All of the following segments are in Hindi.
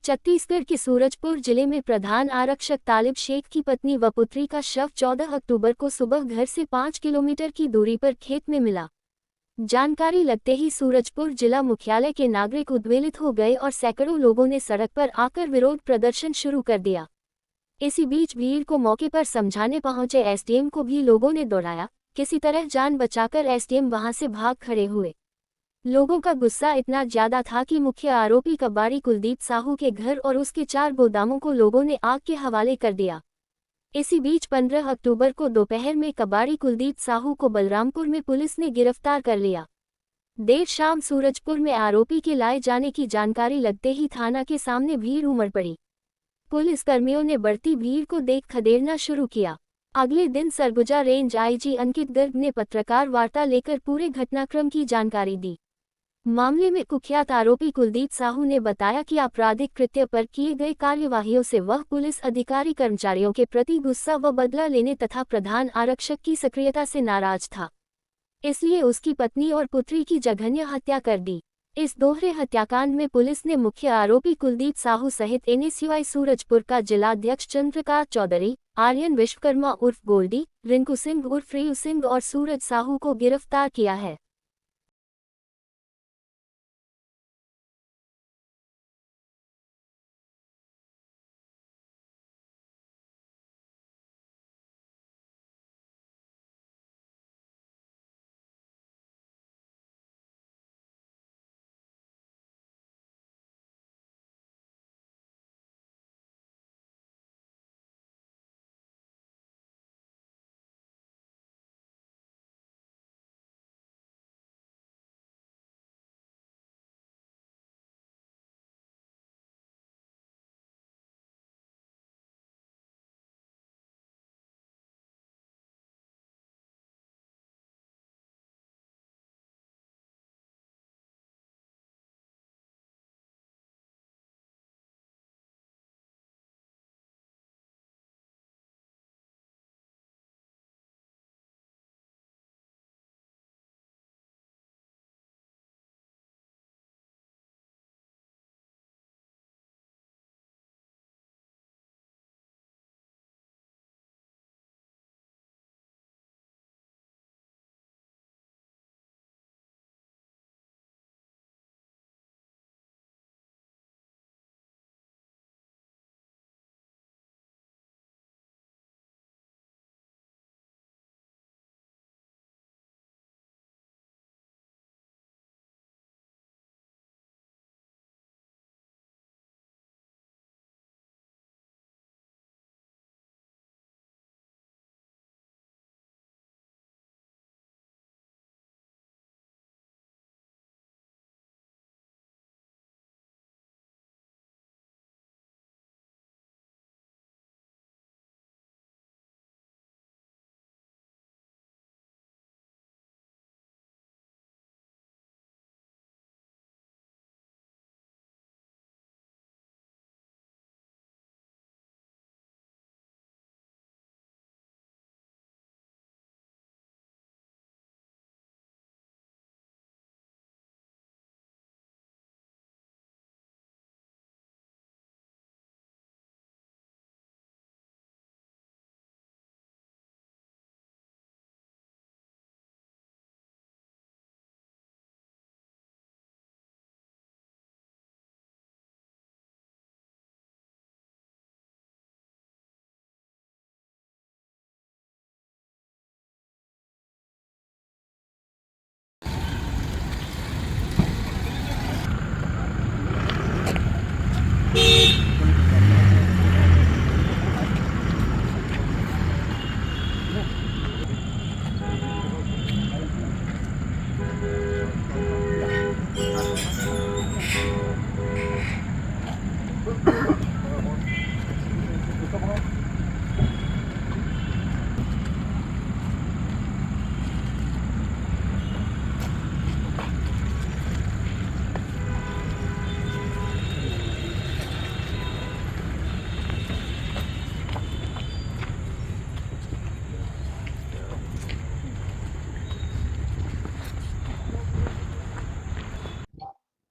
छत्तीसगढ़ के सूरजपुर जिले में प्रधान आरक्षक तालिब शेख की पत्नी व पुत्री का शव 14 अक्टूबर को सुबह घर से 5 किलोमीटर की दूरी पर खेत में मिला। जानकारी लगते ही सूरजपुर जिला मुख्यालय के नागरिक उद्वेलित हो गए और सैकड़ों लोगों ने सड़क पर आकर विरोध प्रदर्शन शुरू कर दिया। इसी बीच भीड़ को मौके पर समझाने पहुंचे एसडीएम को भी लोगों ने दौड़ाया। किसी तरह जान बचाकर एसडीएम वहां से भाग खड़े हुए। लोगों का गुस्सा इतना ज्यादा था कि मुख्य आरोपी कबाड़ी कुलदीप साहू के घर और उसके 4 गोदामों को लोगों ने आग के हवाले कर दिया। इसी बीच 15 अक्टूबर को दोपहर में कबाड़ी कुलदीप साहू को बलरामपुर में पुलिस ने गिरफ्तार कर लिया। देर शाम सूरजपुर में आरोपी के लाए जाने की जानकारी लगते ही थाना के सामने भीड़ उमड़ पड़ी। पुलिस कर्मियों ने बढ़ती भीड़ को देख खदेड़ना शुरू किया। अगले दिन सरगुजा रेंज आईजी अंकित गर्ग ने पत्रकार वार्ता लेकर पूरे घटनाक्रम की जानकारी दी। मामले में कुख्यात आरोपी कुलदीप साहू ने बताया कि आपराधिक कृत्य पर किए गए कार्यवाहियों से वह पुलिस अधिकारी कर्मचारियों के प्रति गुस्सा व बदला लेने तथा प्रधान आरक्षक की सक्रियता से नाराज था, इसलिए उसकी पत्नी और पुत्री की जघन्य हत्या कर दी। इस दोहरे हत्याकांड में पुलिस ने मुख्य आरोपी कुलदीप साहू सहित एनएसयूआई सूरजपुर का जिलाध्यक्ष चंद्रकांत चौधरी, आर्यन विश्वकर्मा उर्फ गोल्डी, रिंकू सिंह उर्फ रेयू सिंह और सूरज साहू को गिरफ्तार किया है।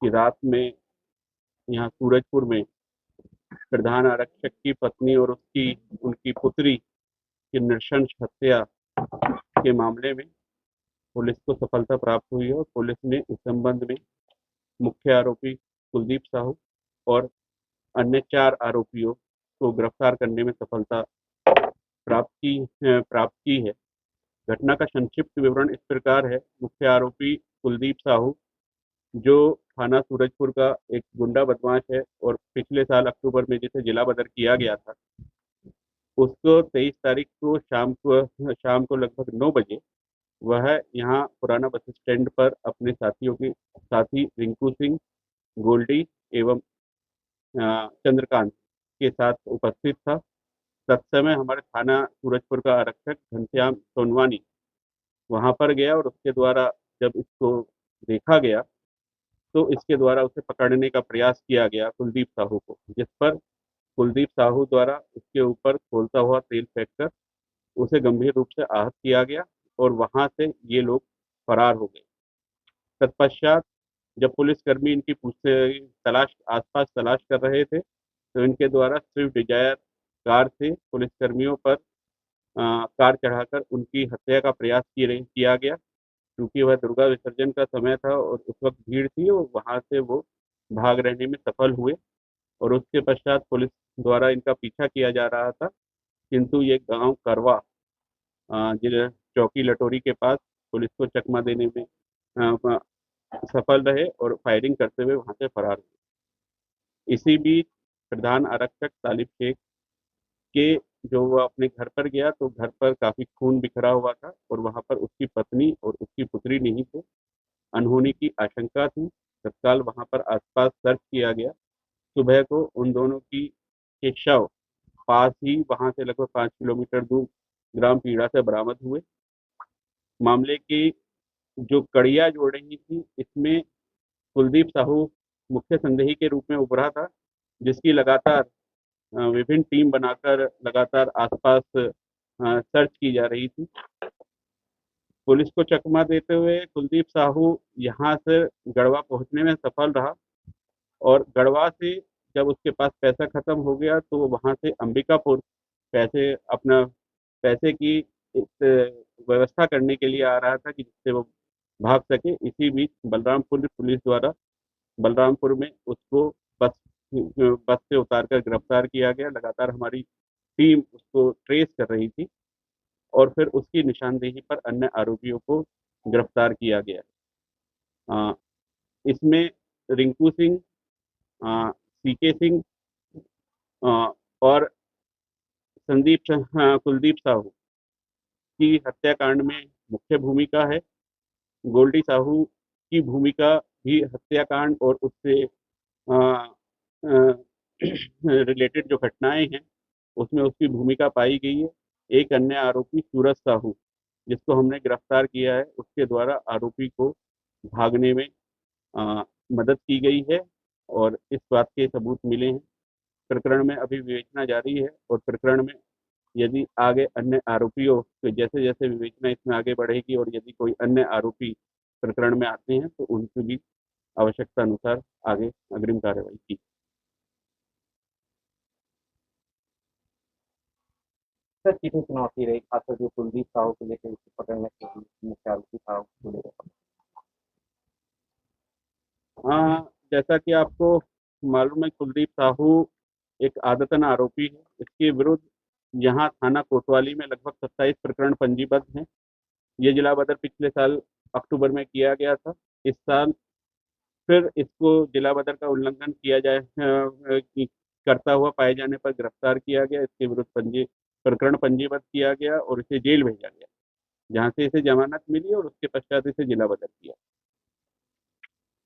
कि रात में यहाँ सूरजपुर में प्रधान आरक्षक की पत्नी और उनकी पुत्री की नृशंस हत्या के मामले में पुलिस को सफलता प्राप्त हुई है और पुलिस ने इस संबंध में मुख्य आरोपी कुलदीप साहू और अन्य 4 आरोपियों को गिरफ्तार करने में सफलता प्राप्त की है। घटना का संक्षिप्त विवरण इस प्रकार है। मुख्य आरोपी कुलदीप साहू, जो थाना सूरजपुर का एक गुंडा बदमाश है और पिछले साल अक्टूबर में जिसे जिला बदर किया गया था, उसको 23 तारीख को शाम को लगभग 9 बजे वह यहाँ पुराना बस स्टैंड पर अपने साथी रिंकू सिंह, गोल्डी एवं चंद्रकांत के साथ उपस्थित था। तत्समय हमारे थाना सूरजपुर का आरक्षक घनश्याम सोनवानी वहां पर गया और उसके द्वारा जब इसको देखा गया तो इसके द्वारा उसे पकड़ने का प्रयास किया गया कुलदीप साहू को, जिस पर कुलदीप साहू द्वारा उसके ऊपर खोलता हुआ तेल फेंककर उसे गंभीर रूप से आहत किया गया और वहां से ये लोग फरार हो गए। तत्पश्चात जब पुलिसकर्मी इनकी आसपास तलाश कर रहे थे तो इनके द्वारा स्विफ्ट डिजायर कार से पुलिसकर्मियों पर कार चढ़ाकर उनकी हत्या का प्रयास किया गया, क्योंकि वह दुर्गा विसर्जन का समय था और उस वक्त भीड़ थी और वहां से वो भाग रहने में सफल हुए। और उसके पश्चात पुलिस द्वारा इनका पीछा किया जा रहा था, किंतु ये गांव करवा जिला चौकी लटोरी के पास पुलिस को चकमा देने में अ, सफल रहे और फायरिंग करते हुए वहां से फरार हुए। इसी बीच प्रधान आरक्षक तालिब शेख के जो वो अपने घर पर गया तो घर पर काफी खून बिखरा हुआ था और वहां पर उसकी पत्नी और उसकी पुत्री नहीं थे। अनहोनी की आशंका थी। तत्काल वहां पर आसपास सर्च किया गया। सुबह को उन दोनों की के शव पास ही वहां से लगभग 5 किलोमीटर दूर ग्राम पीड़ा से बरामद हुए। मामले की जो कड़ियां जोड़ रही थी, इसमें कुलदीप साहू मुख्य संदेही के रूप में उभरा था, जिसकी लगातार विभिन्न टीम बनाकर लगातार आसपास सर्च की जा रही थी। पुलिस को चकमा देते हुए कुलदीप साहू यहाँ से गढ़वा पहुंचने में सफल रहा और गढ़वा से जब उसके पास पैसा खत्म हो गया तो वो वहां से अंबिकापुर अपना पैसे की व्यवस्था करने के लिए आ रहा था कि जिससे वो भाग सके। इसी बीच बलरामपुर पुलिस द्वारा बलरामपुर में उसको बस बस से उतारकर गिरफ्तार किया गया। लगातार हमारी टीम उसको ट्रेस कर रही थी और फिर उसकी निशानदेही पर अन्य आरोपियों को गिरफ्तार किया गया। अ, इसमें रिंकू सिंह, सीके सिंह और कुलदीप साहू की हत्याकांड में मुख्य भूमिका है। गोल्डी साहू की भूमिका भी हत्याकांड और उससे रिलेटेड जो घटनाएं हैं उसमें उसकी भूमिका पाई गई है। एक अन्य आरोपी सूरज साहू, जिसको हमने गिरफ्तार किया है, उसके द्वारा आरोपी को भागने में अ, मदद की गई है और इस बात के सबूत मिले हैं। प्रकरण में अभी विवेचना जारी है और प्रकरण में यदि आगे अन्य आरोपियों तो जैसे जैसे विवेचना इसमें आगे बढ़ेगी और यदि कोई अन्य आरोपी प्रकरण में आते हैं तो उनकी भी आवश्यकता अनुसार आगे अग्रिम कार्रवाई की। सर कितनी चुनौती रही खासकर जो कुलदीप साहू को लेकर उसे पकड़ने के लिए मुख्य आरोपी था उसको लेकर। हाँ, जैसा कि आपको मालूम है, कुलदीप साहू एक आदतन आरोपी है। इसके विरुद्ध यहाँ थाना कोतवाली में लगभग 27 प्रकरण पंजीबद्ध हैं। ये जिला बदर पिछले साल अक्टूबर में किया गया था। इस साल फिर इसको जिला बदर का उल्लंघन किया जाए करता हुआ पाए जाने पर गिरफ्तार किया गया। इसके विरुद्ध प्रकरण पंजीबद्ध किया गया और इसे जेल भेजा गया, जहाँ से इसे जमानत मिली और उसके पश्चात इसे जिला बदर किया।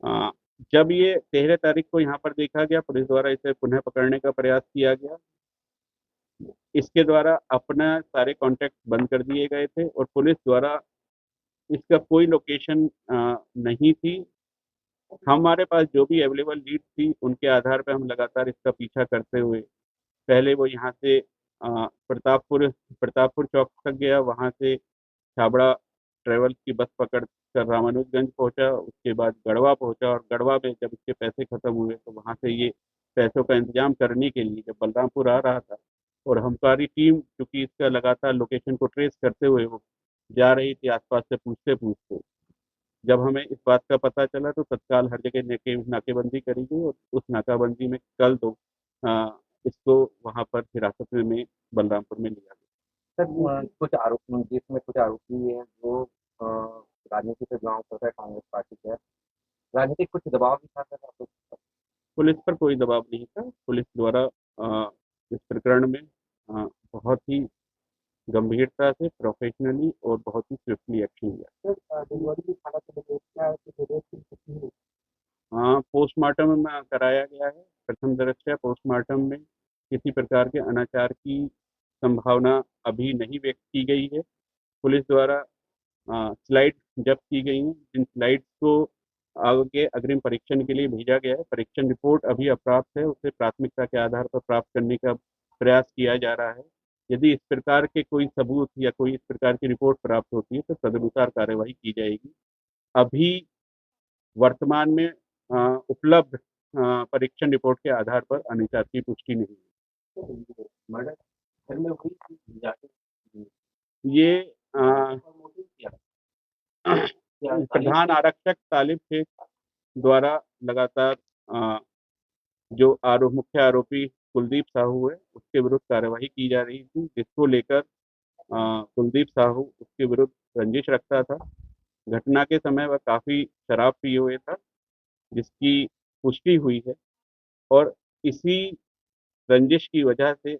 अ, जब ये 13 तारीख को यहाँ पर देखा गया, पुलिस द्वारा इसे पुनः पकड़ने का प्रयास किया गया। इसके द्वारा अपना सारे कॉन्टैक्ट बंद कर दिए गए थे और पुलिस द्वारा इसका कोई लोकेशन नहीं थी। हमारे पास जो भी अवेलेबल लीड थी उनके आधार पर हम लगातार इसका पीछा करते हुए पहले वो यहाँ से प्रतापपुर प्रतापपुर चौक तक गया, वहाँ से छाबड़ा ट्रेवल्स की बस पकड़ कर रामानुजगंज पहुंचा, उसके बाद गढ़वा पहुंचा और गढ़वा में जब इसके पैसे खत्म हुए तो वहाँ से ये पैसों का इंतजाम करने के लिए जब बलरामपुर आ रहा था और हमारी टीम चूंकि इसका लगातार लोकेशन को ट्रेस करते हुए वो जा रही थी आसपास से पूछते पूछते, जब हमें इस बात का पता चला तो तत्काल हर जगह नाकेबंदी करी गई और उस नाकाबंदी में कल तो इसको वहां पर हिरासत में बलरामपुर में लिया गया। सर कुछ आरोप जिसमें कुछ आरोपी हैं जो अ, राजनीति से बिलोंग करता है, कांग्रेस पार्टी से है। राजनीतिक कुछ दबाव भी था सर आपको? पुलिस पर कोई दबाव नहीं था। पुलिस द्वारा इस प्रकरण में बहुत ही गंभीरता से प्रोफेशनली और बहुत ही स्विफ्टली एक्शन लिया। सर डिलीवरी की हालत में क्या है कि विदेश की छुट्टी हुई। पोस्टमार्टम में कराया गया है। प्रथम दृष्टया पोस्टमार्टम में किसी प्रकार के अनाचार की संभावना अभी नहीं व्यक्त की गई है। पुलिस द्वारा स्लाइड जब्त की गई हैं। जिन स्लाइड्स को आगे अग्रिम परीक्षण के लिए भेजा गया है, परीक्षण रिपोर्ट अभी अप्राप्त है, उसे प्राथमिकता के आधार पर प्राप्त करने का प्रयास किया जा रहा है। यदि इस प्रकार के कोई सबूत या कोई इस प्रकार की रिपोर्ट प्राप्त होती है तो तदनुसार कार्यवाही की जाएगी। अभी वर्तमान में उपलब्ध परीक्षण रिपोर्ट के आधार पर अनाचार की पुष्टि नहीं है। मर्डर घर में हुई थी जाके ये मोटिव क्या प्रधान आरक्षक तालिब शेख द्वारा लगातार जो मुख्य आरोपी कुलदीप साहू है उसके विरुद्ध कार्यवाही की जा रही थी, जिसको लेकर कुलदीप साहू उसके विरुद्ध रंजिश रखता था। घटना के समय वह काफी शराब पिए हुए था, जिसकी पुष्टि हुई है और इसी रंजिश की वजह से